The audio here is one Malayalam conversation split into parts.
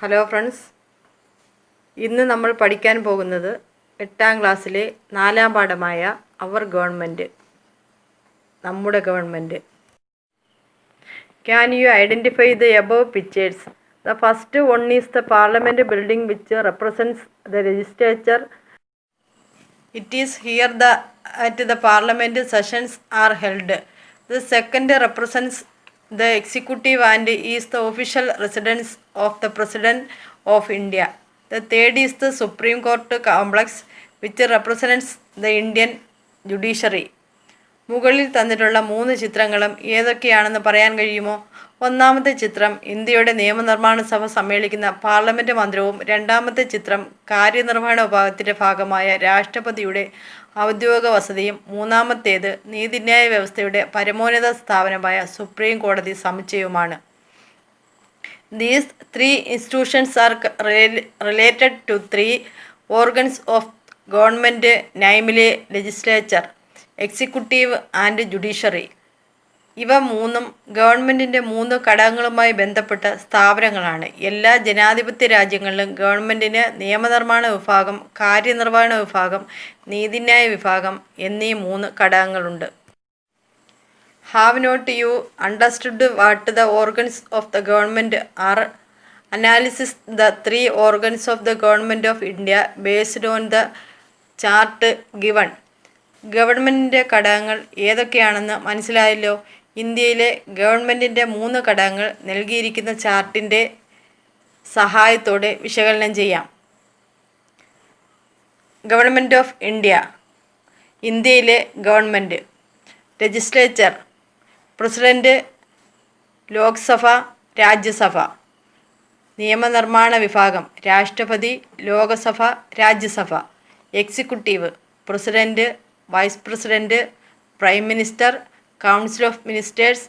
ഹലോ ഫ്രണ്ട്സ്, ഇന്ന് നമ്മൾ പഠിക്കാൻ പോകുന്നത് 8ാം ക്ലാസ്സിലെ 4ാം പാഠമായ അവർ ഗവൺമെൻറ്, നമ്മുടെ government. Can you identify the above pictures? The first one is the parliament building which represents the legislature. It is here at the parliament sessions are held. The second represents the executive and is the official residence of the President of India. The third is the Supreme Court complex which represents the Indian judiciary. മുകളിൽ തന്നിട്ടുള്ള 3 ചിത്രങ്ങളും ഏതൊക്കെയാണെന്ന് പറയാൻ കഴിയുമോ? ഒന്നാമത്തെ ചിത്രം ഇന്ത്യയുടെ നിയമനിർമ്മാണ സഭ സമ്മേളിക്കുന്ന പാർലമെൻറ്റ് മന്ദിരവും രണ്ടാമത്തെ ചിത്രം കാര്യനിർവഹണ വിഭാഗത്തിൻ്റെ ഭാഗമായ രാഷ്ട്രപതിയുടെ ഔദ്യോഗിക വസതിയും മൂന്നാമത്തേത് നീതിന്യായ വ്യവസ്ഥയുടെ പരമോന്നത സ്ഥാപനമായ സുപ്രീം കോടതി സമുച്ചയവുമാണ്. These 3 institutions are related to 3 organs of government, namely legislature, executive and judiciary. ഇവ മൂന്നും ഗവൺമെൻറ്റിൻ്റെ 3 ഘടകങ്ങളുമായി ബന്ധപ്പെട്ട സ്ഥാപനങ്ങളാണ്. എല്ലാ ജനാധിപത്യ രാജ്യങ്ങളിലും ഗവൺമെൻറ്റിന് നിയമനിർമ്മാണ വിഭാഗം, കാര്യനിർവഹണ വിഭാഗം, നീതിന്യായ വിഭാഗം എന്നീ 3 ഘടകങ്ങളുണ്ട്. Have not you understood what the organs of the government are? Analysis the 3 organs of the government of India based on the chart given. ഗവൺമെൻറ്റിൻ്റെ ഘടകങ്ങൾ ഏതൊക്കെയാണെന്ന് മനസ്സിലായല്ലോ. ഇന്ത്യയിലെ ഗവൺമെൻറ്റിൻ്റെ 3 ഘടകങ്ങൾ നൽകിയിരിക്കുന്ന ചാർട്ടിൻ്റെ സഹായത്തോടെ വിശകലനം ചെയ്യാം. ഗവൺമെൻറ് ഓഫ് ഇന്ത്യ, ഇന്ത്യയിലെ government. Legislature, president, Lok Sabha, Rajya Sabha. നിയമനിർമ്മാണ വിഭാഗം, രാഷ്ട്രപതി, Lok Sabha, Rajya Sabha. Executive, president, vice president, prime minister, council of ministers,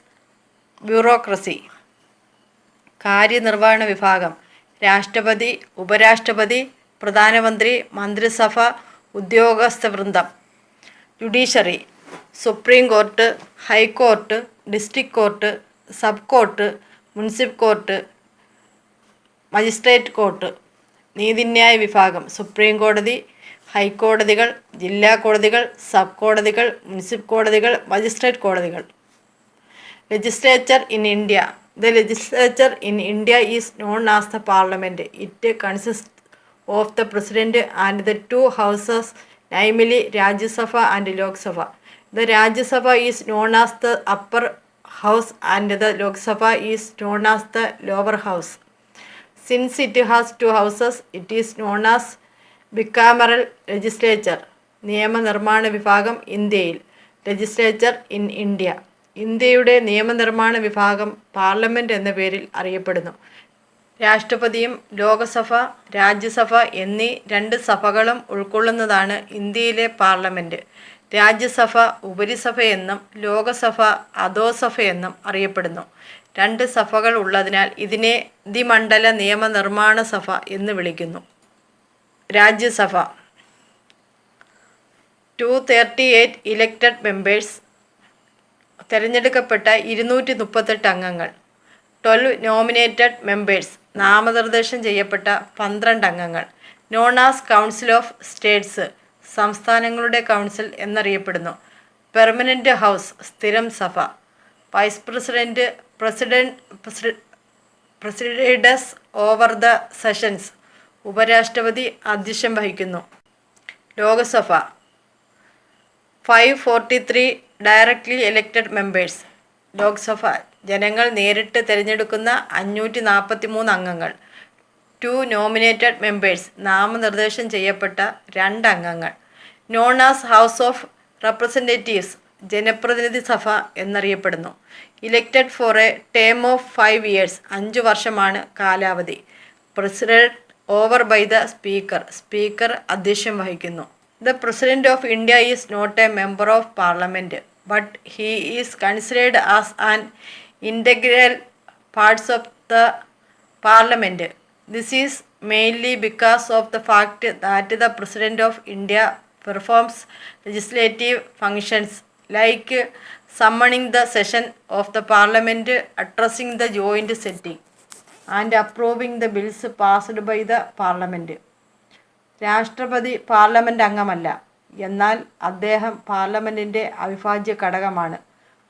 bureaucracy. കാര്യനിർവഹണ വിഭാഗം, രാഷ്ട്രപതി, ഉപരാഷ്ട്രപതി, പ്രധാനമന്ത്രി, മന്ത്രിസഭ, ഉദ്യോഗസ്ഥവൃന്ദം. Judiciary, supreme court, high court, district court, sub court, municipal court, magistrate court. നീതിന്യായ വിഭാഗം, സുപ്രീം കോടതി, ഹൈക്കോടതികൾ, ജില്ലാ കോടതികൾ, സബ് കോടതികൾ, മുനിസിപ്പൽ കോടതികൾ, മജിസ്ട്രേറ്റ് കോടതികൾ. Legislature in India. The legislature in India is known as the parliament. It consist of the president and the 2 houses, namely Rajya Sabha and Lok Sabha. The Rajya Sabha is known as the upper house and the Lok Sabha is known as the lower house. Since it has 2 houses, it is known as bicameral legislature. നിയമനിർമ്മാണ വിഭാഗം ഇന്ത്യയിൽ. Legislature in India. ഇന്ത്യയുടെ നിയമനിർമ്മാണ വിഭാഗം പാർലമെൻറ്റ് എന്ന പേരിൽ അറിയപ്പെടുന്നു. രാഷ്ട്രപതിയും ലോകസഭ, രാജ്യസഭ എന്നീ 2 സഭകളും ഉൾക്കൊള്ളുന്നതാണ് ഇന്ത്യയിലെ പാർലമെൻറ്റ്. രാജ്യസഭ ഉപരിസഭയെന്നും ലോകസഭ അധോസഭയെന്നും അറിയപ്പെടുന്നു. 2 സഭകൾ ഉള്ളതിനാൽ ഇതിനെ ദ്വിമണ്ഡല നിയമനിർമ്മാണ സഭ എന്ന് വിളിക്കുന്നു. രാജ്യസഭ, 238 ഇലക്റ്റഡ് മെമ്പേഴ്സ്, തിരഞ്ഞെടുക്കപ്പെട്ട 238 അംഗങ്ങൾ. 12 നോമിനേറ്റഡ് മെമ്പേഴ്സ്, നാമനിർദ്ദേശം ചെയ്യപ്പെട്ട 12 അംഗങ്ങൾ. Known as council of states, സംസ്ഥാനങ്ങളുടെ കൗൺസിൽ എന്നറിയപ്പെടുന്നു. പെർമനൻ്റ് ഹൗസ്, സ്ഥിരം സഭ. Vice president, presides over the sessions, ഉപരാഷ്ട്രപതി അധ്യക്ഷം വഹിക്കുന്നു. Lok Sabha, 543 directly elected members. Lok Sabha, ജനങ്ങൾ നേരിട്ട് തിരഞ്ഞെടുക്കുന്ന 543 അംഗങ്ങൾ. 2 നോമിനേറ്റഡ് മെമ്പേഴ്സ്, നാമനിർദ്ദേശം ചെയ്യപ്പെട്ട 2 അംഗങ്ങൾ. Known as house of representatives, ജനപ്രതിനിധി സഭ എന്നറിയപ്പെടുന്നു. Elected for a term of 5 years, 5 വർഷമാണ് കാലാവധി. President over by the speaker, speaker അധ്യക്ഷം വഹിക്കുന്നു. The president of India is not a member of parliament but he is considered as an integral parts of the parliament. This is mainly because of the fact that the president of India performs legislative functions like summoning the session of the parliament, addressing the joint sitting and approving the bills passed by the Parliament. രാഷ്ട്രപതി പാർലമെൻറ്റ് അംഗമല്ല, എന്നാൽ അദ്ദേഹം പാർലമെൻറ്റിൻ്റെ അവിഭാജ്യ ഘടകമാണ്.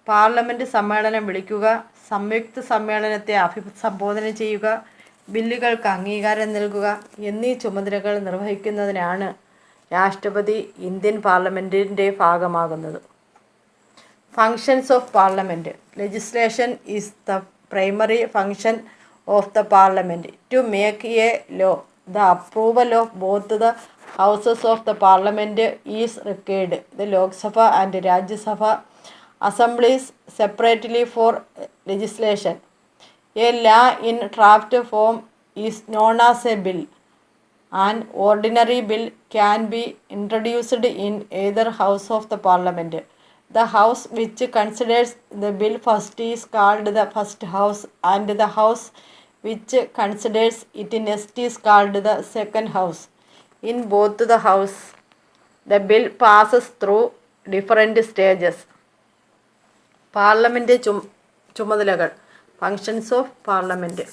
പാർലമെൻറ്റ് സമ്മേളനം വിളിക്കുക, സംയുക്ത സമ്മേളനത്തെ അഭിസംബോധന ചെയ്യുക, ബില്ലുകൾക്ക് അംഗീകാരം നൽകുക എന്നീ ചുമതലകൾ നിർവഹിക്കുന്നതിനാണ് രാഷ്ട്രപതി ഇന്ത്യൻ പാർലമെൻറ്റിൻ്റെ ഭാഗമാകുന്നത്. Functions of parliament. Legislation is the primary function of the parliament. To make a law, the approval of both the houses of the parliament is required. The Lok Sabha and Rajya Sabha assemblies separately for legislation. A law in draft form is known as a bill. An ordinary bill can be introduced in either house of the parliament. The house which considers the bill first is called the first house, and the house which considers it next is called the second house. In both the house, the bill passes through different stages. Parliament ചുമതലകൾ. Functions of parliament.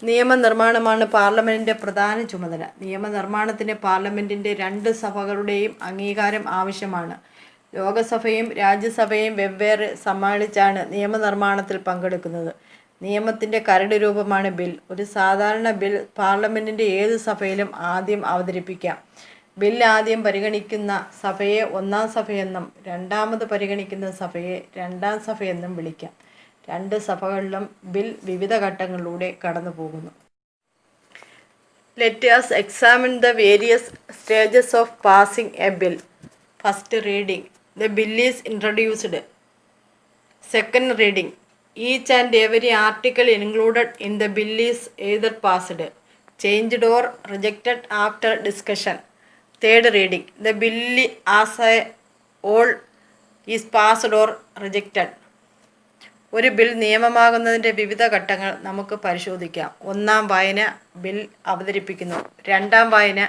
നിയമനിർമ്മാണമാണ് പാർലമെൻറ്റിൻ്റെ പ്രധാന ചുമതല. നിയമനിർമ്മാണത്തിന് പാർലമെൻറ്റിൻ്റെ രണ്ട് സഭകളുടെയും അംഗീകാരം ആവശ്യമാണ്. ലോകസഭയും രാജ്യസഭയും വെവ്വേറെ സമ്മേളിച്ചാണ് നിയമനിർമ്മാണത്തിൽ പങ്കെടുക്കുന്നത്. നിയമത്തിൻ്റെ കരട് രൂപമാണ് ബിൽ. ഒരു സാധാരണ ബിൽ പാർലമെൻറ്റിൻ്റെ ഏത് സഭയിലും ആദ്യം അവതരിപ്പിക്കാം. ബിൽ ആദ്യം പരിഗണിക്കുന്ന സഭയെ ഒന്നാം സഭയെന്നും രണ്ടാമത് പരിഗണിക്കുന്ന സഭയെ രണ്ടാം സഭയെന്നും വിളിക്കാം. രണ്ട് സഭകളിലും ബിൽ വിവിധ ഘട്ടങ്ങളിലൂടെ കടന്നു പോകുന്നു. Let us examine the various stages of passing a bill. First reading. The bill is introduced. Second reading. Each and every article included in the bill is either passed, changed or rejected after discussion. Third reading. The bill as a whole is passed or rejected. ഒരു ബിൽ നിയമമാകുന്നതിൻ്റെ വിവിധ ഘട്ടങ്ങൾ നമുക്ക് പരിശോധിക്കാം. ഒന്നാം വായന ബിൽ അവതരിപ്പിക്കുന്നു. രണ്ടാം വായന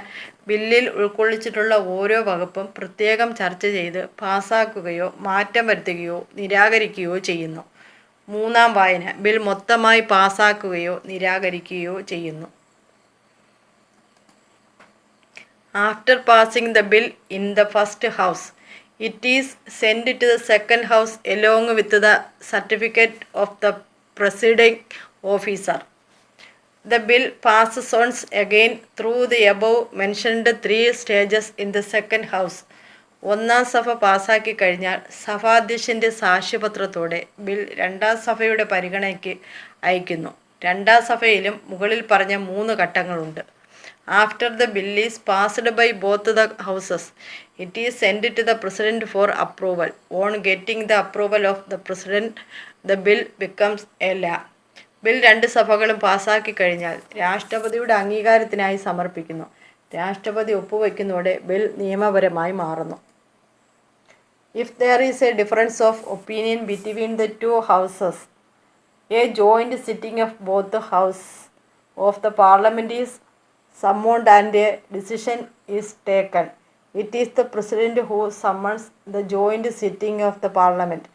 ബില്ലിൽ ഉൾക്കൊള്ളിച്ചിട്ടുള്ള ഓരോ വകുപ്പും പ്രത്യേകം ചർച്ച ചെയ്ത് പാസ്സാക്കുകയോ മാറ്റം വരുത്തുകയോ നിരാകരിക്കുകയോ ചെയ്യുന്നു. മൂന്നാം വായന ബിൽ മൊത്തമായി പാസ്സാക്കുകയോ നിരാകരിക്കുകയോ ചെയ്യുന്നു. After passing the bill in the first house, it is sent to the second house along with the certificate of the presiding officer. The bill passes once again through the above mentioned three stages in the second house. ഒന്നാം സഭ പാസാക്കി കഴിഞ്ഞാൽ സഭാധ്യക്ഷൻ്റെ സാക്ഷ്യപത്രത്തോടെ ബിൽ രണ്ടാം സഭയുടെ പരിഗണനയ്ക്ക് അയക്കുന്നു. രണ്ടാം സഭയിലും മുകളിൽ പറഞ്ഞ 3 ഘട്ടങ്ങളുണ്ട്. After the bill is passed by both the houses, it is sent to the President for approval. On getting the approval of the President, the bill becomes a law. Bill രണ്ട് സഭകളും പാസ്സാക്കി കഴിഞ്ഞാൽ രാഷ്ട്രപതിയുടെ അംഗീകാരത്തിനായി സമർപ്പിക്കുന്നു. രാഷ്ട്രപതി ഒപ്പുവയ്ക്കുന്നതോടെ ബിൽ നിയമപരമായി മാറുന്നു. If there is a difference of opinion between the two houses, a joint sitting of both the houses of the parliament is summoned and a decision is taken. It is the president who summons the joint sitting of the parliament,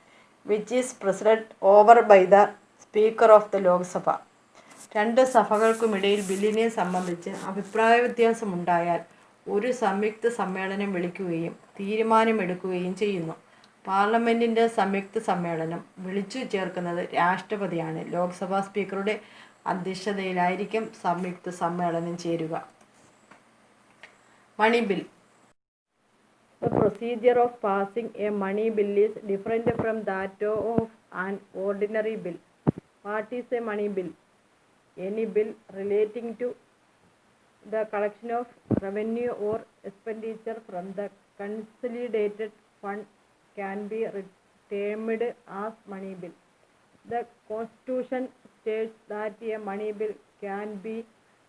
which is presided over by the speaker of the Lok Sabha. രണ്ട് സഭകൾക്കുമിടയിൽ ബില്ലിനെ സംബന്ധിച്ച് അഭിപ്രായ വ്യത്യാസമുണ്ടായാൽ ഒരു സംയുക്ത സമ്മേളനം വിളിക്കുകയും തീരുമാനമെടുക്കുകയും ചെയ്യുന്നു. പാർലമെൻറ്റിൻ്റെ സംയുക്ത സമ്മേളനം വിളിച്ചു ചേർക്കുന്നത് രാഷ്ട്രപതിയാണ്. ലോക്സഭാ സ്പീക്കറുടെ അധ്യക്ഷതയിലായിരിക്കും സംയുക്ത സമ്മേളനം ചേരുക. Money bill. The procedure of passing a money bill is different from that of an ordinary bill. What is a money bill? Any bill relating to the collection of revenue or expenditure from the consolidated fund can be termed as money bill. The Constitution states that a money bill can be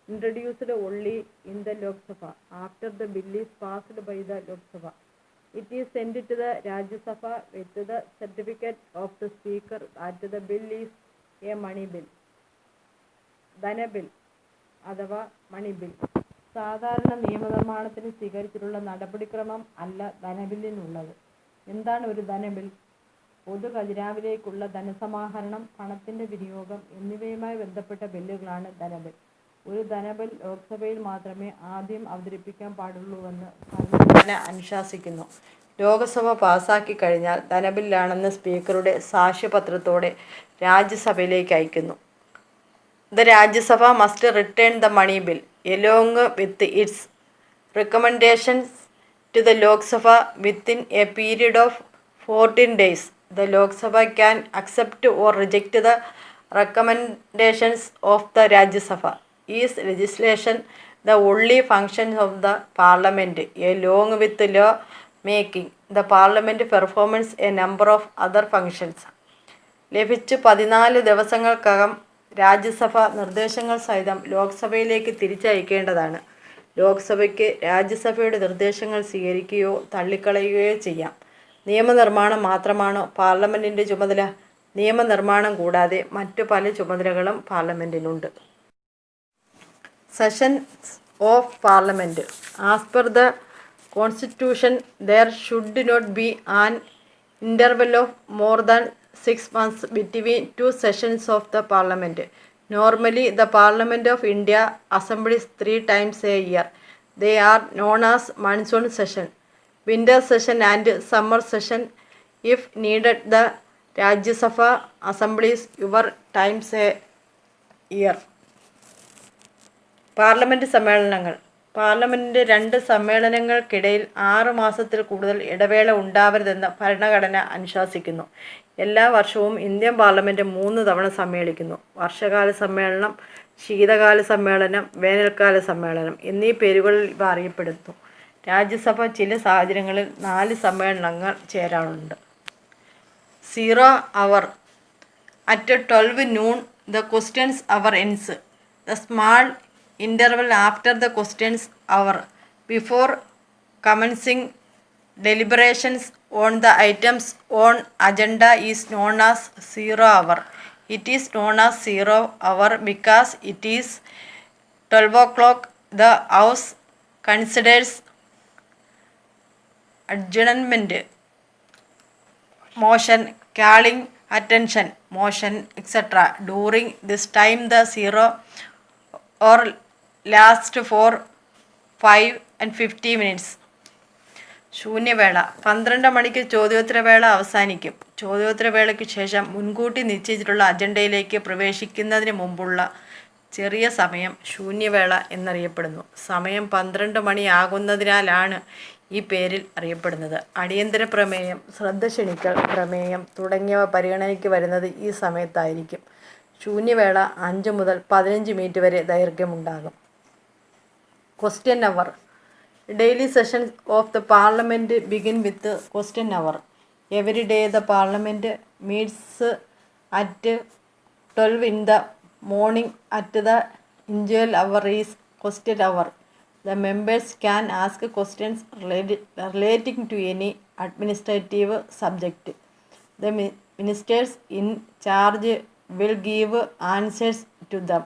introduced only in the Lok Sabha after the bill is passed by the Lok Sabha. It is sent to the Rajya Sabha with the certificate of the Speaker that the bill is a money bill. ധനബിൽ അഥവാ മണി ബിൽ സാധാരണ നിയമനിർമ്മാണത്തിന് സ്വീകരിച്ചിട്ടുള്ള നടപടിക്രമം അല്ല ധനബില്ലിനുള്ളത്. എന്താണ് ഒരു ധനബിൽ? പൊതു ഖജനാവിലേക്കുള്ള ധനസമാഹരണം, പണത്തിൻ്റെ വിനിയോഗം എന്നിവയുമായി ബന്ധപ്പെട്ട ബില്ലുകളാണ് ധനബിൽ. ഒരു ധനബിൽ ലോക്സഭയിൽ മാത്രമേ ആദ്യം അവതരിപ്പിക്കാൻ പാടുള്ളൂവെന്ന് ഭരണഘടന അനുശാസിക്കുന്നു. ലോക്സഭ പാസാക്കി കഴിഞ്ഞാൽ ധനബില്ലാണെന്ന് സ്പീക്കറുടെ സാക്ഷ്യപത്രത്തോടെ രാജ്യസഭയിലേക്ക് അയക്കുന്നു. The Rajya Sabha must return the money bill along with its recommendations to the Lok Sabha within a period of 14 days. The Lok Sabha can accept or reject the recommendations of the Rajya Sabha. Is legislation the only function of the Parliament? Along with law making, the Parliament performs a number of other functions. ലഭിച്ച് 14 ദിവസങ്ങൾക്കകം രാജ്യസഭ നിർദ്ദേശങ്ങൾ സഹിതം ലോക്സഭയിലേക്ക് തിരിച്ചയക്കേണ്ടതാണ്. ലോക്സഭയ്ക്ക് രാജ്യസഭയുടെ നിർദ്ദേശങ്ങൾ സ്വീകരിക്കുകയോ തള്ളിക്കളയുകയോ ചെയ്യാം. നിയമനിർമ്മാണം മാത്രമാണോ പാർലമെൻറ്റിൻ്റെ ചുമതല? നിയമനിർമ്മാണം കൂടാതെ മറ്റു പല ചുമതലകളും പാർലമെൻറ്റിനുണ്ട്. Sessions of parliament. As per the constitution there should not be an interval of more than 6 months between two sessions of the Parliament. Normally, the Parliament of India assembles 3 times a year. They are known as monsoon session, winter session and summer session. If needed, the Rajya Sabha assemblies four times a year. Parliament സമ്മേളനങ്ങൾ. പാർലമെൻറ്റിൻ്റെ 2 സമ്മേളനങ്ങൾക്കിടയിൽ 6 മാസത്തിൽ കൂടുതൽ ഇടവേള ഉണ്ടാവരുതെന്ന് ഭരണഘടന അനുശാസിക്കുന്നു. എല്ലാ വർഷവും ഇന്ത്യൻ പാർലമെൻറ്റ് 3 തവണ സമ്മേളിക്കുന്നു. വർഷകാല സമ്മേളനം, ശീതകാല സമ്മേളനം, വേനൽക്കാല സമ്മേളനം എന്നീ പേരുകളിൽ ഇവ അറിയപ്പെടുന്നു. രാജ്യസഭ ചില സാഹചര്യങ്ങളിൽ 4 സമ്മേളനങ്ങൾ ചേരാറുണ്ട്. 0 hour. At 12 noon, the questions hour ends. The small interval after the questions hour before commencing deliberations on the items on agenda is known as 0 hour. It is known as 0 hour because it is 12 o'clock. The House considers adjournment motion, calling attention motion, etc. During this time, the 0 or last for 5 and 50 minutes. ശൂന്യവേള. 12 മണിക്ക് ചോദ്യോത്തരവേള അവസാനിക്കും. ചോദ്യോത്തരവേളയ്ക്ക് ശേഷം മുൻകൂട്ടി നിശ്ചയിച്ചിട്ടുള്ള അജണ്ടയിലേക്ക് പ്രവേശിക്കുന്നതിന് മുമ്പുള്ള ചെറിയ സമയം ശൂന്യവേള എന്നറിയപ്പെടുന്നു. സമയം 12 മണിയാകുന്നതിനാലാണ് ഈ പേരിൽ അറിയപ്പെടുന്നത്. അടിയന്തര പ്രമേയം, ശ്രദ്ധ ക്ഷണിക്കൽ പ്രമേയം തുടങ്ങിയവ പരിഗണനയ്ക്ക് വരുന്നത് ഈ സമയത്തായിരിക്കും. ശൂന്യവേള 5 മുതൽ 15 മിനിറ്റ് വരെ ദൈർഘ്യമുണ്ടാകും. Question hour. Daily sessions of the Parliament begin with question hour. Every day the Parliament meets at 12 in the morning. At the initial hour is question hour. The members can ask questions relating to any administrative subject. The ministers in charge will give answers to them.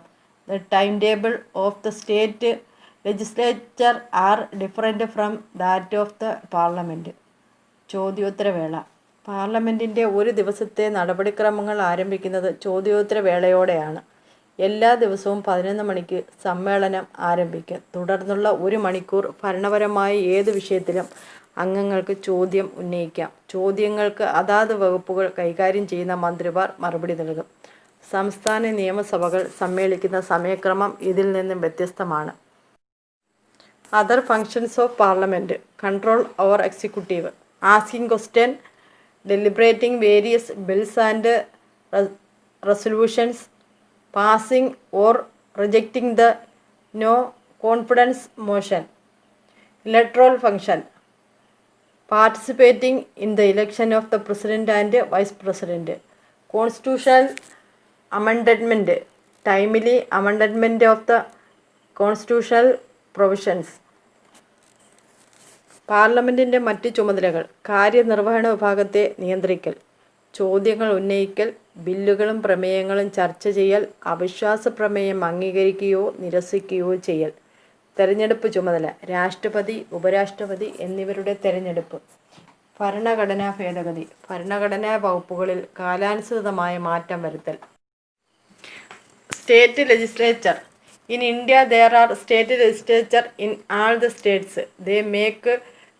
The timetable of the state legislature are different from that of the Parliament. ചോദ്യോത്തരവേള. പാർലമെൻറ്റിൻ്റെ ഒരു ദിവസത്തെ നടപടിക്രമങ്ങൾ ആരംഭിക്കുന്നത് ചോദ്യോത്തരവേളയോടെയാണ്. എല്ലാ ദിവസവും 11 മണിക്ക് സമ്മേളനം ആരംഭിക്കും. തുടർന്നുള്ള 1 മണിക്കൂർ ഭരണപരമായ ഏത് വിഷയത്തിലും അംഗങ്ങൾക്ക് ചോദ്യം ഉന്നയിക്കാം. ചോദ്യങ്ങൾക്ക് അതാത് വകുപ്പുകൾ കൈകാര്യം ചെയ്യുന്ന മന്ത്രിമാർ മറുപടി നൽകും. സംസ്ഥാന നിയമസഭകൾ സമ്മേളിക്കുന്ന സമയക്രമം ഇതിൽ നിന്നും വ്യത്യസ്തമാണ്. Other functions of Parliament. Control over executive. Asking question, deliberating various bills and resolutions, passing or rejecting the no confidence motion. Electoral function. Participating in the election of the President and Vice President. Constitutional amendment. Timely amendment of the constitutional provisions. പാർലമെൻറ്റിൻ്റെ മറ്റ് ചുമതലകൾ. കാര്യനിർവഹണ വിഭാഗത്തെ നിയന്ത്രിക്കൽ, ചോദ്യങ്ങൾ ഉന്നയിക്കൽ, ബില്ലുകളും പ്രമേയങ്ങളും ചർച്ച ചെയ്യൽ, അവിശ്വാസ പ്രമേയം അംഗീകരിക്കുകയോ നിരസിക്കുകയോ ചെയ്യൽ. തെരഞ്ഞെടുപ്പ് ചുമതല. രാഷ്ട്രപതി, ഉപരാഷ്ട്രപതി എന്നിവരുടെ തെരഞ്ഞെടുപ്പ്. ഭരണഘടനാ ഭേദഗതി. ഭരണഘടനാ വകുപ്പുകളിൽ കാലാനുസൃതമായ മാറ്റം വരുത്തൽ. State legislature. In India, there are state legislatures in all the states. They make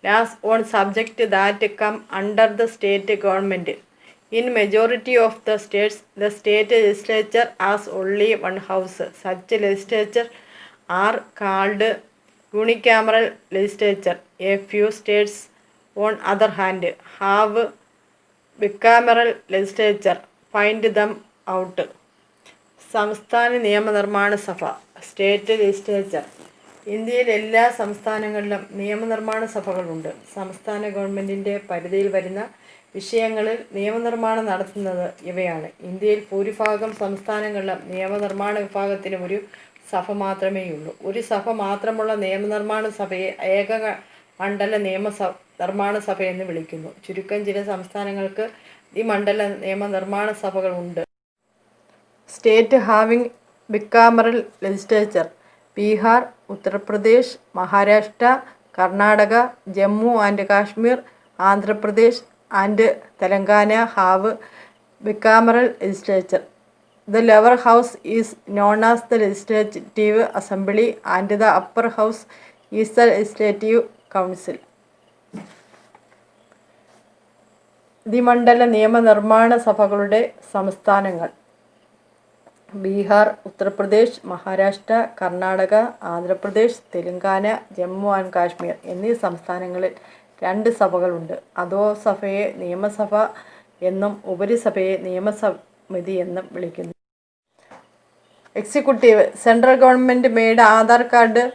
laws on subjects that come under the state government. In majority of the states, the state legislature has only one house. Such legislatures are called unicameral legislature. A few states, on other hand, have bicameral legislature. Find them out. സംസ്ഥാന നിയമനിർമ്മാണ സഭ. State legislature. ഇന്ത്യയിലെ എല്ലാ സംസ്ഥാനങ്ങളിലും നിയമനിർമ്മാണ സഭകളുണ്ട്. സംസ്ഥാന ഗവൺമെൻറ്റിൻ്റെ പരിധിയിൽ വരുന്ന വിഷയങ്ങളിൽ നിയമനിർമ്മാണം നടത്തുന്നത് ഇവയാണ്. ഇന്ത്യയിൽ ഭൂരിഭാഗം സംസ്ഥാനങ്ങളിലും നിയമനിർമ്മാണ വിഭാഗത്തിന് ഒരു സഭ മാത്രമേയുള്ളൂ. ഒരു സഭ മാത്രമുള്ള നിയമനിർമ്മാണ സഭയെ ഏക മണ്ഡല നിർമ്മാണ സഭ എന്ന് വിളിക്കുന്നു. ചുരുക്കം ചില സംസ്ഥാനങ്ങൾക്ക് ദ്വിമണ്ഡല നിയമനിർമ്മാണ സഭകളുണ്ട്. State having bicameral legislature. Bihar, Uttar Pradesh, Maharashtra, Karnataka, Jammu and Kashmir, Andhra Pradesh and Telangana have bicameral legislature. The lower house is known as the Legislative Assembly and the upper house is the Legislative Council. ദ്വിമണ്ഡല നിയമനിർമ്മാണ സഭകളുടെ സംസ്ഥാനങ്ങൾ. ബീഹാർ, ഉത്തർപ്രദേശ്, മഹാരാഷ്ട്ര, കർണാടക, ആന്ധ്രാപ്രദേശ്, തെലങ്കാന, ജമ്മു ആൻഡ് കാശ്മീർ എന്നീ സംസ്ഥാനങ്ങളിൽ 2 സഭകളുണ്ട്. അധോസഭയെ നിയമസഭ എന്നും ഉപരിസഭയെ നിയമസമിതി എന്നും വിളിക്കുന്നു. Executive. Central government made Aadhaar card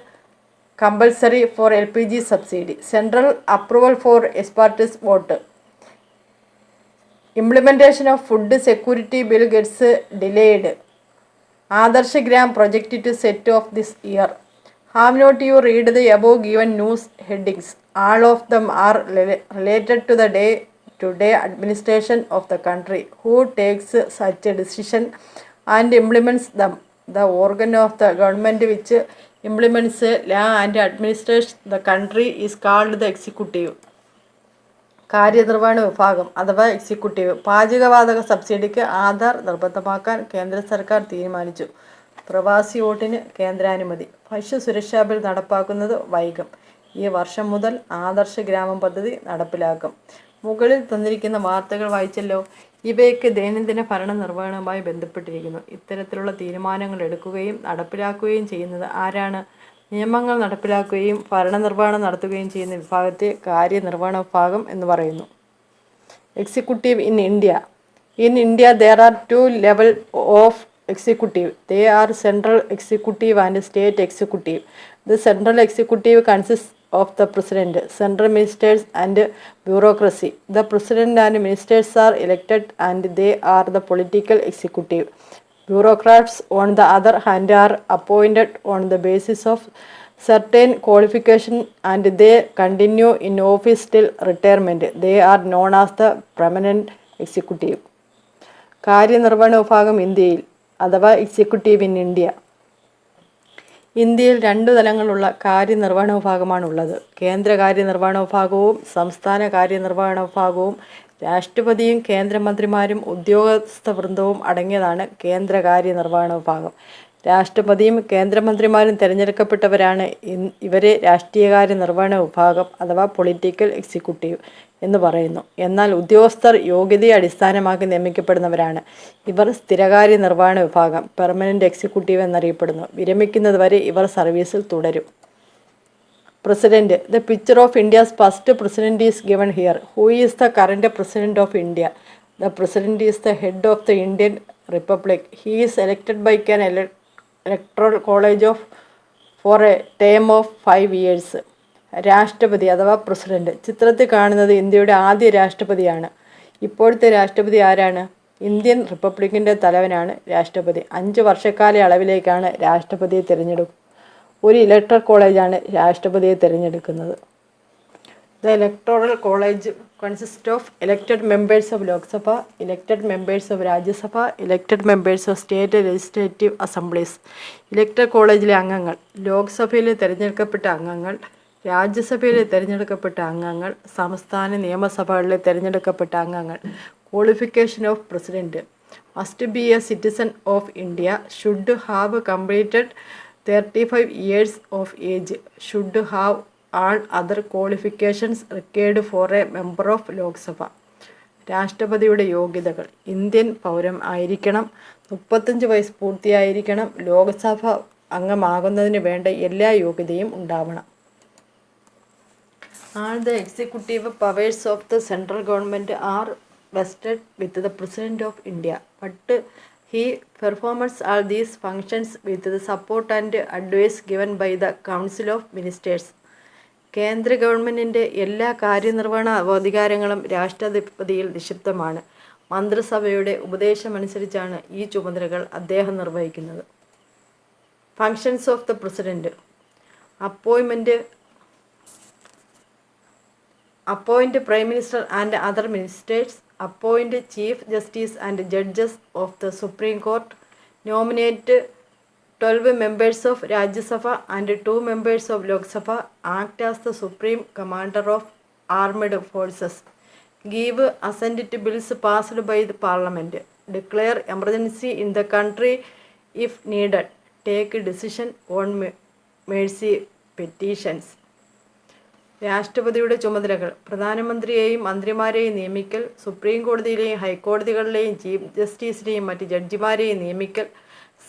compulsory for LPG subsidy. Central approval for expats vote. Implementation of food security bill gets delayed. Adarsh Gram project to set off this year. Have not you read the above given news headings? All of them are related to the day-to-day administration of the country. Who takes such a decision and implements them? The organ of the government which implements law and administrates the country is called the executive. കാര്യനിർവഹണ വിഭാഗം അഥവാ എക്സിക്യൂട്ടീവ്. പാചകവാതക സബ്സിഡിക്ക് ആധാർ നിർബന്ധമാക്കാൻ കേന്ദ്ര സർക്കാർ തീരുമാനിച്ചു. പ്രവാസി വോട്ടിന് കേന്ദ്രാനുമതി. ഭക്ഷ്യസുരക്ഷാ ബിൽ നടപ്പാക്കുന്നത് വൈകും. ഈ വർഷം മുതൽ ആദർശ് ഗ്രാമം പദ്ധതി നടപ്പിലാക്കും. മുകളിൽ തന്നിരിക്കുന്ന വാർത്തകൾ വായിച്ചല്ലോ. ഇവയൊക്കെ ദൈനംദിന ഭരണ നിർവഹണവുമായി ബന്ധപ്പെട്ടിരിക്കുന്നു. ഇത്തരത്തിലുള്ള തീരുമാനങ്ങൾ എടുക്കുകയും നടപ്പിലാക്കുകയും ചെയ്യുന്നത് ആരാണ്? നിയമങ്ങൾ നടപ്പിലാക്കുകയും ഭരണനിർവഹണം നടത്തുകയും ചെയ്യുന്ന വിഭാഗത്തെ കാര്യനിർവഹണ വിഭാഗം എന്ന് പറയുന്നു. Executive in India. In India there are 2 levels of executive. They are central executive and state executive. The central executive consists of the president, central ministers and bureaucracy. The president and ministers are elected and they are the political executive. Bureaucrats, on the other hand, are appointed on the basis of certain qualification and they continue in office till retirement. They are known as the permanent executive. കാര്യനിർവഹണ വിഭാഗം ഇന്ത്യയിൽ അഥവാ എക്സിക്യൂട്ടീവ് ഇൻ ഇന്ത്യ. ഇന്ത്യയിൽ 2 തലങ്ങളുള്ള കാര്യനിർവഹണ വിഭാഗമാണുള്ളത്. കേന്ദ്ര കാര്യനിർവഹണ വിഭാഗവും സംസ്ഥാന കാര്യനിർവഹണ വിഭാഗവും. രാഷ്ട്രപതിയും കേന്ദ്രമന്ത്രിമാരും ഉദ്യോഗസ്ഥ വൃന്ദവും അടങ്ങിയതാണ് കേന്ദ്ര കാര്യനിർവഹണ വിഭാഗം. രാഷ്ട്രപതിയും കേന്ദ്രമന്ത്രിമാരും തിരഞ്ഞെടുക്കപ്പെട്ടവരാണ്. ഇവരെ രാഷ്ട്രീയകാര്യ നിർവഹണ വിഭാഗം അഥവാ പൊളിറ്റിക്കൽ എക്സിക്യൂട്ടീവ് എന്ന് പറയുന്നു. എന്നാൽ ഉദ്യോഗസ്ഥർ യോഗ്യതയെ അടിസ്ഥാനമാക്കി നിയമിക്കപ്പെടുന്നവരാണ്. ഇവർ സ്ഥിരകാര്യ നിർവഹണ വിഭാഗം പെർമനൻ്റ് എക്സിക്യൂട്ടീവ് എന്നറിയപ്പെടുന്നു. വിരമിക്കുന്നത് വരെ ഇവർ സർവീസിൽ തുടരും. President. The picture of India's first president is given here. Who is the current president of India? The president is the head of the Indian Republic. He is elected by an electoral college for a term of 5 years. രാഷ്ട്രപതി അഥവാ പ്രസിഡന്റ്. ചിത്രത്തിൽ കാണുന്നത് ഇന്ത്യയുടെ ആദ്യ രാഷ്ട്രപതിയാണ്. ഇപ്പോഴത്തെ രാഷ്ട്രപതി ആരാണ്? ഇന്ത്യൻ റിപ്പബ്ലിക്കിൻ്റെ തലവനാണ് രാഷ്ട്രപതി. 5 വർഷക്കാല അളവിലേക്കാണ് രാഷ്ട്രപതിയെ തിരഞ്ഞെടുക്കുക. ഒരു ഇലക്ടറൽ കോളേജാണ് രാഷ്ട്രപതിയെ തിരഞ്ഞെടുക്കുന്നത്. The electoral college consists of elected members of Lok Sabha, elected members of Rajya Sabha, elected members of state legislative assemblies. Electoral കോളേജിലെ അംഗങ്ങൾ ലോക്സഭയിൽ തിരഞ്ഞെടുക്കപ്പെട്ട അംഗങ്ങൾ, രാജ്യസഭയിലെ തിരഞ്ഞെടുക്കപ്പെട്ട അംഗങ്ങൾ, സംസ്ഥാന നിയമസഭകളിലെ തിരഞ്ഞെടുക്കപ്പെട്ട അംഗങ്ങൾ. Qualification of president: must be A citizen of India, should have completed 35 years of age, should have all other qualifications required for A member of Lok Sabha. രാഷ്ട്രപതിയുടെ യോഗ്യതകൾ: ഇന്ത്യൻ പൗരൻ ആയിരിക്കണം, 35 വയസ്സ് പൂർത്തിയായിരിക്കണം, ലോക്സഭ അംഗമാകുന്നതിന് വേണ്ട എല്ലാ യോഗ്യതയും ഉണ്ടാവണം. All the executive powers of the central government are vested with the President of India, but he performs all these functions with the support and advice given by the Council of Ministers. കേന്ദ്ര ഗവൺമെൻറ്റിൻ്റെ എല്ലാ കാര്യനിർവഹണ അധികാരങ്ങളും രാഷ്ട്രപതിയിൽ നിക്ഷിപ്തമാണ്. മന്ത്രിസഭയുടെ ഉപദേശമനുസരിച്ചാണ് ഈ ചുമതലകൾ അദ്ദേഹം നിർവഹിക്കുന്നത്. Functions of the president: appoint Prime Minister and other ministers, appoint Chief Justice and judges of the Supreme Court, nominate 12 members of Rajya Sabha and 2 members of Lok Sabha, act as the Supreme Commander of Armed Forces, give assent to bills passed by the Parliament, declare emergency in the country if needed, take decision on mercy petitions. രാഷ്ട്രപതിയുടെ ചുമതലകൾ: പ്രധാനമന്ത്രിയെയും മന്ത്രിമാരെയും നിയമിക്കൽ, സുപ്രീം കോടതിയിലെയും ഹൈക്കോടതികളിലെയും ചീഫ് ജസ്റ്റിസിനെയും മറ്റ് ജഡ്ജിമാരെയും നിയമിക്കൽ,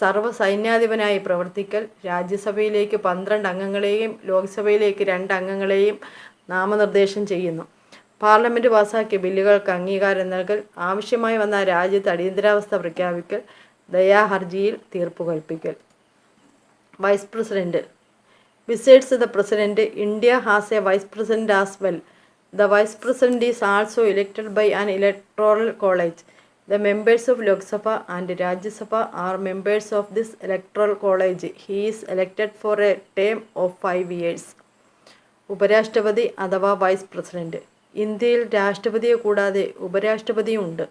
സർവ്വ സൈന്യാധിപനായി പ്രവർത്തിക്കൽ, രാജ്യസഭയിലേക്ക് 12 അംഗങ്ങളെയും ലോക്സഭയിലേക്ക് 2 അംഗങ്ങളെയും നാമനിർദ്ദേശം ചെയ്യുന്നു, പാർലമെൻറ്റ് പാസാക്കിയ ബില്ലുകൾക്ക് അംഗീകാരം നൽകൽ, ആവശ്യമായി വന്ന രാജ്യത്ത് അടിയന്തരാവസ്ഥ പ്രഖ്യാപിക്കൽ, ദയാഹർജിയിൽ തീർപ്പ് കൽപ്പിക്കൽ. Vice president: Besides the President, India has a Vice President as well. The Vice President is also elected by an electoral college. The members of Lok Sabha and Rajya Sabha are members of this electoral college. He is elected for a term of 5 years. ഉപരാഷ്ട്രപതി അഥവാ വൈസ് പ്രസിഡന്റ്: ഇന്ത്യയിൽ രാഷ്ട്രപതിയെ കൂടാതെ ഉപരാഷ്ട്രപതിയും ഉണ്ട്.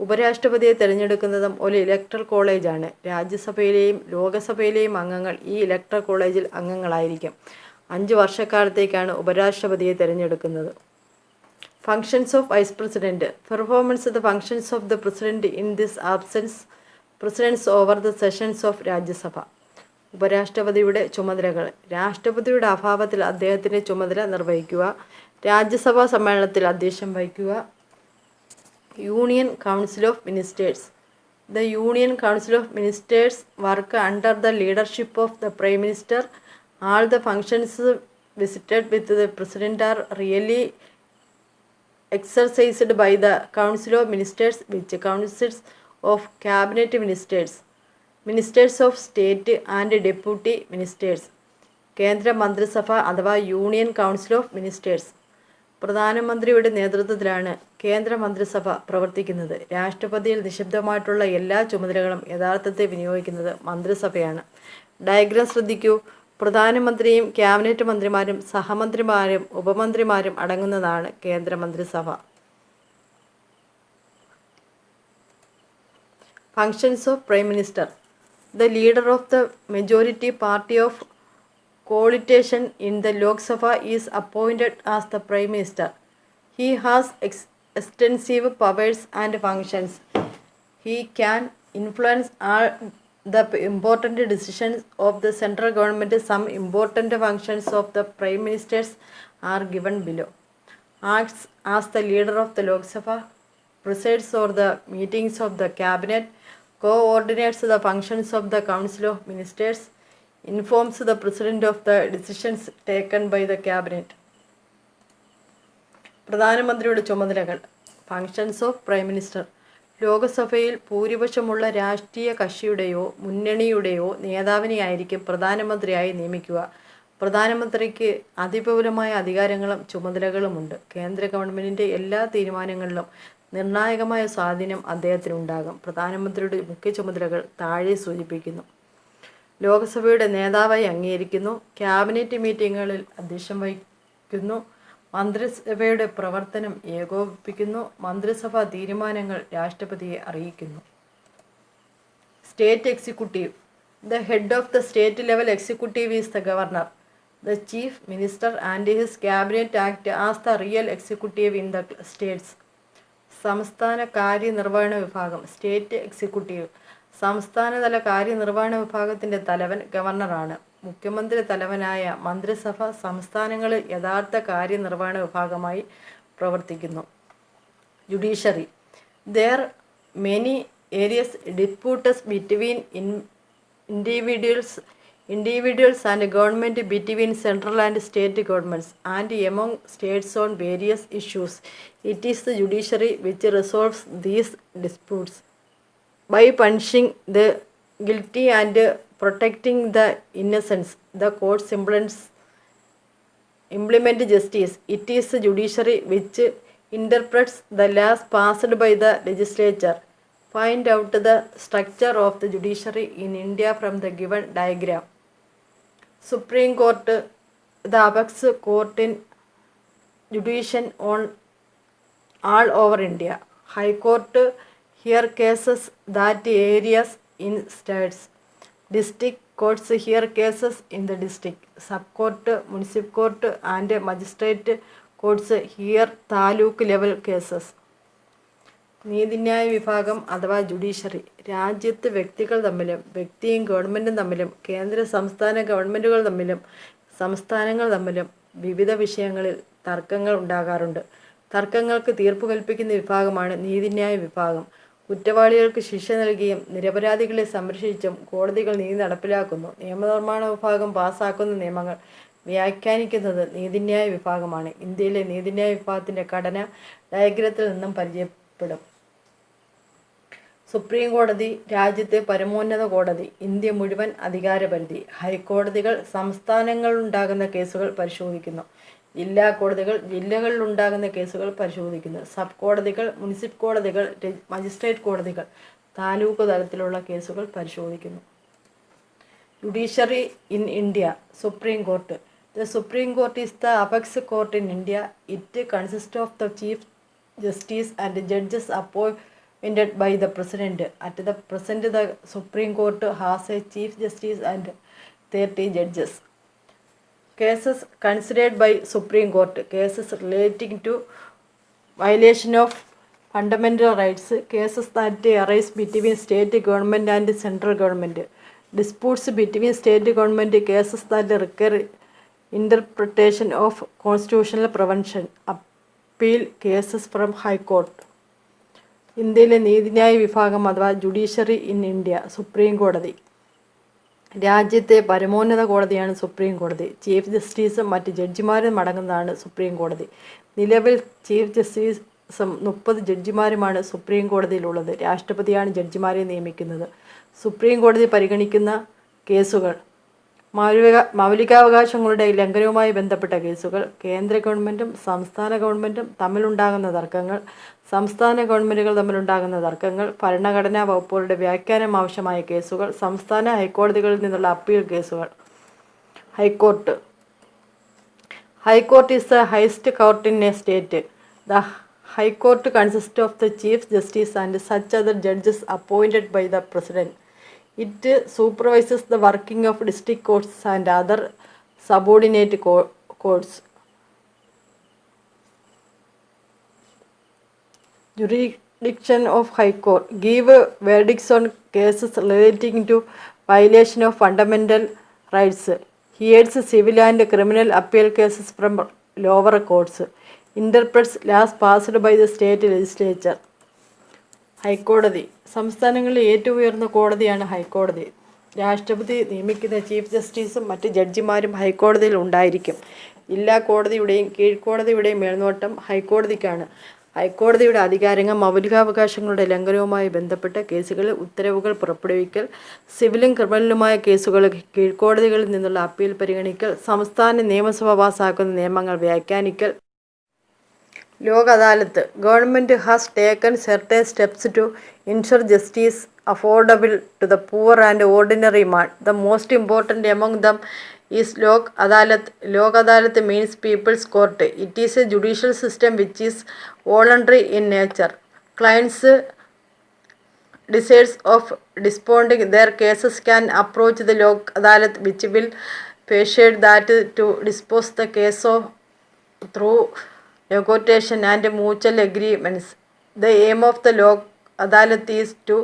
ഉപരാഷ്ട്രപതിയെ തിരഞ്ഞെടുക്കുന്നതും ഒരു ഇലക്ടറൽ കോളേജാണ്. രാജ്യസഭയിലെയും ലോകസഭയിലെയും അംഗങ്ങൾ ഈ ഇലക്ടറൽ കോളേജിൽ അംഗങ്ങളായിരിക്കും. 5 വർഷക്കാലത്തേക്കാണ് ഉപരാഷ്ട്രപതിയെ തിരഞ്ഞെടുക്കുന്നത്. Functions of vice president: performance the functions of the president in this absence, presides over the sessions of Rajya Sabha. ഉപരാഷ്ട്രപതിയുടെ ചുമതലകൾ: രാഷ്ട്രപതിയുടെ അഭാവത്തിൽ അദ്ദേഹത്തിൻ്റെ ചുമതല നിർവഹിക്കുക, രാജ്യസഭാ സമ്മേളനത്തിൽ അധ്യക്ഷം വഹിക്കുക. Union Council of Ministers: The Union Council of Ministers work under the leadership of the Prime Minister. All the functions visited with the President are really exercised by the Council of Ministers, which consists of Cabinet Ministers, Ministers of State and Deputy Ministers. കേന്ദ്ര മന്ത്രിസഭ അഥവാ യൂണിയൻ കൗൺസിൽ ഓഫ് മിനിസ്റ്റേഴ്സ്. പ്രധാനമന്ത്രിയുടെ നേതൃത്വത്തിലാണ് കേന്ദ്ര മന്ത്രിസഭ പ്രവർത്തിക്കുന്നത്. രാഷ്ട്രപതിയിൽ നിക്ഷിപ്തമായിട്ടുള്ള എല്ലാ ചുമതലകളും യഥാർത്ഥത്തിൽ വിനിയോഗിക്കുന്നത് മന്ത്രിസഭയാണ്. ഡയഗ്രാം ശ്രദ്ധിക്കൂ. പ്രധാനമന്ത്രിയും ക്യാബിനറ്റ് മന്ത്രിമാരും സഹമന്ത്രിമാരും ഉപമന്ത്രിമാരും അടങ്ങുന്നതാണ് കേന്ദ്ര മന്ത്രിസഭ. Functions of prime minister: the leader of the majority party of coalition in the Lok Sabha is appointed as the Prime Minister. He has extensive powers and functions. He can influence all the important decisions of the central government. Some important functions of the Prime Ministers are given below. Acts as the leader of the Lok Sabha, presides over the meetings of the Cabinet, coordinates the functions of the Council of Ministers, informs the President of the decisions taken by the Cabinet. പ്രധാനമന്ത്രിയുടെ ചുമതലകൾ: ഫങ്ഷൻസ് ഓഫ് പ്രൈം മിനിസ്റ്റർ: ലോകസഭയിൽ ഭൂരിപക്ഷമുള്ള രാഷ്ട്രീയ കക്ഷിയുടെയോ മുന്നണിയുടെയോ നേതാവിനെയായിരിക്കും പ്രധാനമന്ത്രിയായി നിയമിക്കുക. പ്രധാനമന്ത്രിക്ക് അതിപൗരമായ അധികാരങ്ങളും ചുമതലകളുമുണ്ട്. കേന്ദ്ര ഗവൺമെൻറ്റിൻ്റെ എല്ലാ തീരുമാനങ്ങളിലും നിർണായകമായ സ്വാധീനം അദ്ദേഹത്തിനുണ്ടാകും. പ്രധാനമന്ത്രിയുടെ മുഖ്യ ചുമതലകൾ താഴെ സൂചിപ്പിക്കുന്നു. ലോകസഭയുടെ നേതാവായി അംഗീകരിക്കുന്നു, ക്യാബിനറ്റ് മീറ്റിങ്ങുകളിൽ അധ്യക്ഷം വഹിക്കുന്നു, മന്ത്രിസഭയുടെ പ്രവർത്തനം ഏകോപിപ്പിക്കുന്നു, മന്ത്രിസഭാ തീരുമാനങ്ങൾ രാഷ്ട്രപതിയെ അറിയിക്കുന്നു. State executive: the head of the state level executive is the governor. The Chief Minister and his cabinet act as the real executive in the states. സംസ്ഥാന കാര്യനിർവഹണ വിഭാഗം സ്റ്റേറ്റ് എക്സിക്യൂട്ടീവ്. സംസ്ഥാനതല കാര്യനിർവഹണ വിഭാഗത്തിൻ്റെ തലവൻ ഗവർണറാണ്. മുഖ്യമന്ത്രി തലവനായ മന്ത്രിസഭ സംസ്ഥാനങ്ങളിൽ യഥാർത്ഥ കാര്യനിർവഹണ വിഭാഗമായി പ്രവർത്തിക്കുന്നു. Judiciary. There many areas disputes between individuals and government, between central and state governments, and among states on various issues. It is the judiciary which resolves these disputes. By punishing the guilty and protecting the innocent, the courts implement justice. It is the judiciary which interprets the laws passed by the legislature. Find out the structure of the judiciary in India from the given diagram. Supreme Court, the apex court in jurisdiction on all over India. High Court hear cases that areas in states. District courts hear cases in the district. Sub-court, municipal court and magistrate courts hear taluk level cases. നീതിന്യായ വിഭാഗം അഥവാ ജുഡീഷ്യറി. രാജ്യത്ത് വ്യക്തികൾ തമ്മിലും വ്യക്തിയും ഗവൺമെൻറ്റും തമ്മിലും കേന്ദ്ര സംസ്ഥാന ഗവൺമെൻറ്റുകൾ തമ്മിലും സംസ്ഥാനങ്ങൾ തമ്മിലും വിവിധ വിഷയങ്ങളിൽ തർക്കങ്ങൾ ഉണ്ടാകാറുണ്ട്. തർക്കങ്ങൾക്ക് തീർപ്പ് കൽപ്പിക്കുന്ന വിഭാഗമാണ് നീതിന്യായ വിഭാഗം. കുറ്റവാളികൾക്ക് ശിക്ഷ നൽകിയും നിരപരാധികളെ സംരക്ഷിച്ചും കോടതികൾ നീതി നടപ്പിലാക്കുന്നു. നിയമനിർമ്മാണ വിഭാഗം പാസ്സാക്കുന്ന നിയമങ്ങൾ വ്യാഖ്യാനിക്കുന്നത് നീതിന്യായ വിഭാഗമാണ്. ഇന്ത്യയിലെ നീതിന്യായ വിഭാഗത്തിൻ്റെ ഘടന ഡയഗ്രത്തിൽ നിന്നും പരിചയപ്പെടും. സുപ്രീം കോടതി രാജ്യത്തെ പരമോന്നത കോടതി. ഇന്ത്യ മുഴുവൻ അധികാരപരിധി. ഹൈക്കോടതികൾ സംസ്ഥാനങ്ങളിലുണ്ടാകുന്ന കേസുകൾ പരിശോധിക്കുന്നു. ജില്ലാ കോടതികൾ ജില്ലകളിലുണ്ടാകുന്ന കേസുകൾ പരിശോധിക്കുന്നു. സബ് കോടതികൾ, മുനിസിപ്പൽ കോടതികൾ, മജിസ്ട്രേറ്റ് കോടതികൾ താലൂക്ക് തലത്തിലുള്ള കേസുകൾ പരിശോധിക്കുന്നു. Judiciary in India. Supreme court. The Supreme Court is the apex court in India. It consists of the Chief Justice and judges appointed by the President. At the present, the Supreme Court has a Chief Justice and 30 judges. Cases considered by Supreme Court. Cases relating to violation of fundamental rights. Cases that arise between state government and central government. Disputes between state government. Cases that require interpretation of constitutional provision. Appeal cases from High Court. ഇന്ത്യയിലെ നീതിന്യായ വിഭാഗം അഥവാ ജുഡീഷ്യറി ഇൻ ഇന്ത്യ. സുപ്രീം കോടതി. രാജ്യത്തെ പരമോന്നത കോടതിയാണ് സുപ്രീം കോടതി. ചീഫ് ജസ്റ്റിസും മറ്റ് ജഡ്ജിമാരും അടങ്ങുന്നതാണ് സുപ്രീം കോടതി. നിലവിൽ ചീഫ് ജസ്റ്റിസും 30 ജഡ്ജിമാരുമാണ് സുപ്രീം കോടതിയിലുള്ളത്. രാഷ്ട്രപതിയാണ് ജഡ്ജിമാരെ നിയമിക്കുന്നത്. സുപ്രീം കോടതി പരിഗണിക്കുന്ന കേസുകൾ: മൗലികാവകാശങ്ങളുടെ ലംഘനവുമായി ബന്ധപ്പെട്ട കേസുകൾ, കേന്ദ്ര ഗവൺമെൻറ്റും സംസ്ഥാന ഗവൺമെൻറ്റും തമ്മിലുണ്ടാകുന്ന തർക്കങ്ങൾ, സംസ്ഥാന ഗവൺമെൻറ്റുകൾ തമ്മിലുണ്ടാകുന്ന തർക്കങ്ങൾ, ഭരണഘടനാ വകുപ്പുകളുടെ വ്യാഖ്യാനം ആവശ്യമായ കേസുകൾ, സംസ്ഥാന ഹൈക്കോടതികളിൽ നിന്നുള്ള അപ്പീൽ കേസുകൾ. High court. High court is the highest court in a state. The high court consist of the chief justice and such other judges appointed by the president. It supervises the working of district courts and other subordinate courts. Jurisdiction of High Court. Give verdicts on cases relating to violation of fundamental rights. Hears civil and criminal appeal cases from lower courts. Interprets laws passed by the state legislature. ഹൈക്കോടതി. സംസ്ഥാനങ്ങളിലെ ഏറ്റവും ഉയർന്ന കോടതിയാണ് ഹൈക്കോടതി. രാഷ്ട്രപതി നിയമിക്കുന്ന ചീഫ് ജസ്റ്റിസും മറ്റ് ജഡ്ജിമാരും ഹൈക്കോടതിയിൽ ഉണ്ടായിരിക്കും. ജില്ലാ കോടതിയുടെയും കീഴ്ക്കോടതിയുടെയും മേൽനോട്ടം ഹൈക്കോടതിക്കാണ്. ഹൈക്കോടതിയുടെ അധികാരങ്ങൾ മൗലികാവകാശങ്ങളുടെ ലംഘനവുമായി ബന്ധപ്പെട്ട കേസുകളിൽ ഉത്തരവുകൾ പുറപ്പെടുവിക്കൽ, സിവിലും ക്രിമിനലുമായ കേസുകൾ കീഴ്ക്കോടതികളിൽ നിന്നുള്ള അപ്പീൽ പരിഗണിക്കൽ, സംസ്ഥാന നിയമസഭ പാസാക്കുന്ന നിയമങ്ങൾ വ്യാഖ്യാനിക്കൽ. Lok Adalat. Government has taken certain steps to ensure justice affordable to the poor and ordinary man. The most important among them is Lok Adalat. Lok Adalat means People's Court. It is a judicial system which is voluntary in nature. Clients decides of disposing their cases can approach the Lok Adalat, which will persuade that to dispose the case of through negotiation and mutual agreements. The aim of the Lok Adalat is to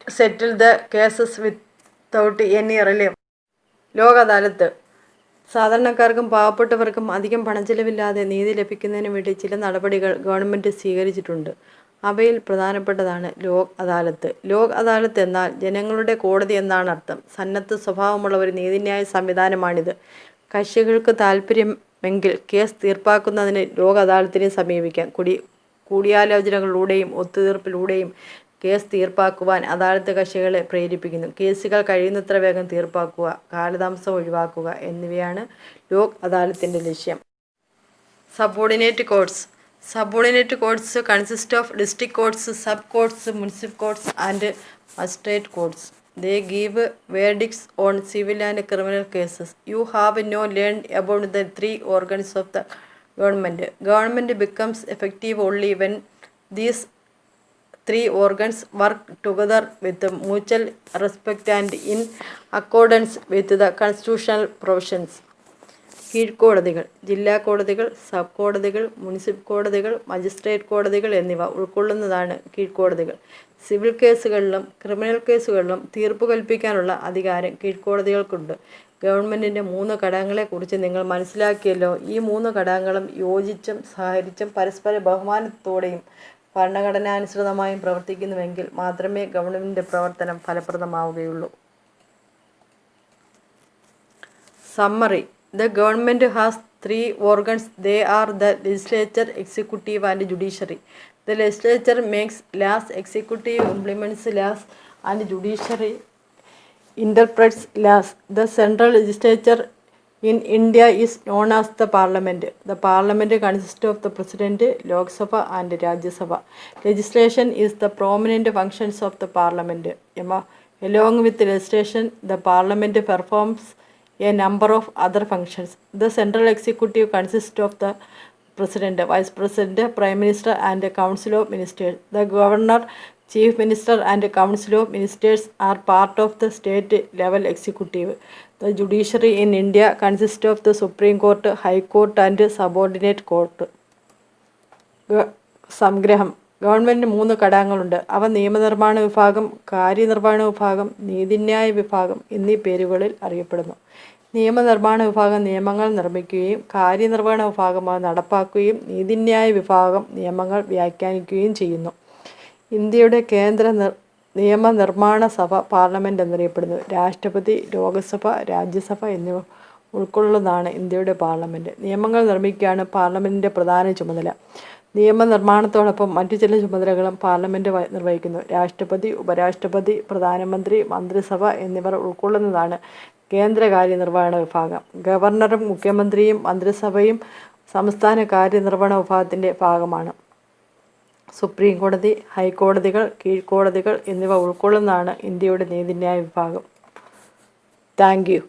settle the cases without any relief. Lok Adalat സാധാരണക്കാർക്കും പാവപ്പെട്ടവർക്കും അധികം പണച്ചിലവില്ലാതെ നീതി ലഭിക്കുന്നതിന് വേണ്ടി ചില നടപടികൾ ഗവൺമെൻറ് സ്വീകരിച്ചിട്ടുണ്ട്. അവയിൽ പ്രധാനപ്പെട്ടതാണ് ലോക് അദാലത്ത്. ലോക് അദാലത്ത് എന്നാൽ ജനങ്ങളുടെ കോടതി എന്നാണ് അർത്ഥം. സന്നദ്ധ സ്വഭാവമുള്ള ഒരു നീതിന്യായ സംവിധാനമാണിത്. കക്ഷികൾക്ക് താൽപ്പര്യമെങ്കിൽ കേസ് തീർപ്പാക്കുന്നതിന് ലോക് അദാലത്തിനെ സമീപിക്കാം. കൂടിയാലോചനകളിലൂടെയും ഒത്തുതീർപ്പിലൂടെയും കേസ് തീർപ്പാക്കുവാൻ അദാലത്ത് കക്ഷികളെ പ്രേരിപ്പിക്കുന്നു. കേസുകൾ കഴിയുന്നത്ര വേഗം തീർപ്പാക്കുക, കാലതാമസം ഒഴിവാക്കുക എന്നിവയാണ് ലോക് അദാലത്തിൻ്റെ ലക്ഷ്യം. Subordinate courts. Subordinate courts consist of district courts, sub courts, municipal courts and magistrate courts. They give verdicts on civil and criminal cases. You have now learned about the three organs of the government. Government becomes effective only when these three organs work together with mutual respect and in accordance with the constitutional provisions. കീഴ്ക്കോടതികൾ, ജില്ലാ കോടതികൾ, സബ് കോടതികൾ, മുനിസിപ്പൽ കോടതികൾ, മജിസ്ട്രേറ്റ് കോടതികൾ എന്നിവ ഉൾക്കൊള്ളുന്നതാണ് കീഴ്ക്കോടതികൾ. സിവിൽ കേസുകളിലും ക്രിമിനൽ കേസുകളിലും തീർപ്പ് കൽപ്പിക്കാനുള്ള അധികാരം കീഴ്ക്കോടതികൾക്കുണ്ട്. ഗവൺമെൻറ്റിൻ്റെ 3 ഘടകങ്ങളെക്കുറിച്ച് നിങ്ങൾ മനസ്സിലാക്കിയല്ലോ. ഈ 3 ഘടകങ്ങളും യോജിച്ചും സഹകരിച്ചും പരസ്പര ബഹുമാനത്തോടെയും ഭരണഘടനാനുസൃതമായും പ്രവർത്തിക്കുന്നുവെങ്കിൽ മാത്രമേ ഗവൺമെൻറ്റിൻ്റെ പ്രവർത്തനം ഫലപ്രദമാവുകയുള്ളൂ. Summary. The government has 3 organs. They are the legislature, executive and judiciary. The legislature makes laws, executive implements laws and judiciary interprets laws. The central legislature in India is known as the Parliament. The Parliament consists of the President, Lok Sabha and Rajya Sabha. Legislation is the prominent functions of the Parliament. Along with legislation, the Parliament performs a number of other functions. The central executive consists of the President, Vice President, Prime Minister and Council of Ministers. The Governor, Chief Minister and Council of Ministers are part of the state level executive. The judiciary in India consists of the Supreme Court, High Court and Subordinate Court. സംഗ്രഹം. ഗവൺമെൻറ് 3 ഘടകങ്ങളുണ്ട്. അവ നിയമനിർമ്മാണ വിഭാഗം, കാര്യനിർവഹണ വിഭാഗം, നീതിന്യായ വിഭാഗം എന്നീ പേരുകളിൽ അറിയപ്പെടുന്നു. നിയമനിർമ്മാണ വിഭാഗം നിയമങ്ങൾ നിർമ്മിക്കുകയും കാര്യനിർവഹണ വിഭാഗം അവ നടപ്പാക്കുകയും നീതിന്യായ വിഭാഗം നിയമങ്ങൾ വ്യാഖ്യാനിക്കുകയും ചെയ്യുന്നു. ഇന്ത്യയുടെ കേന്ദ്ര നിയമനിർമ്മാണ സഭ പാർലമെൻറ്റ് എന്നറിയപ്പെടുന്നു. രാഷ്ട്രപതി, ലോകസഭ, രാജ്യസഭ എന്നിവ ഉൾക്കൊള്ളുന്നതാണ് ഇന്ത്യയുടെ പാർലമെൻറ്റ്. നിയമങ്ങൾ നിർമ്മിക്കുകയാണ് പാർലമെൻറ്റിൻ്റെ പ്രധാന ചുമതല. നിയമനിർമ്മാണത്തോടൊപ്പം മറ്റു ചില ചുമതലകളും പാർലമെൻറ്റ് നിർവഹിക്കുന്നു. രാഷ്ട്രപതി, ഉപരാഷ്ട്രപതി, പ്രധാനമന്ത്രി, മന്ത്രിസഭ എന്നിവർ ഉൾക്കൊള്ളുന്നതാണ് കേന്ദ്ര കാര്യനിർവഹണ വിഭാഗം. ഗവർണറും മുഖ്യമന്ത്രിയും മന്ത്രിസഭയും സംസ്ഥാന കാര്യനിർവഹണ വിഭാഗത്തിൻ്റെ ഭാഗമാണ്. സുപ്രീം കോടതി, ഹൈക്കോടതികൾ, കീഴ്ക്കോടതികൾ എന്നിവ ഉൾക്കൊള്ളുന്നതാണ് ഇന്ത്യയുടെ നീതിന്യായ വിഭാഗം. Thank you.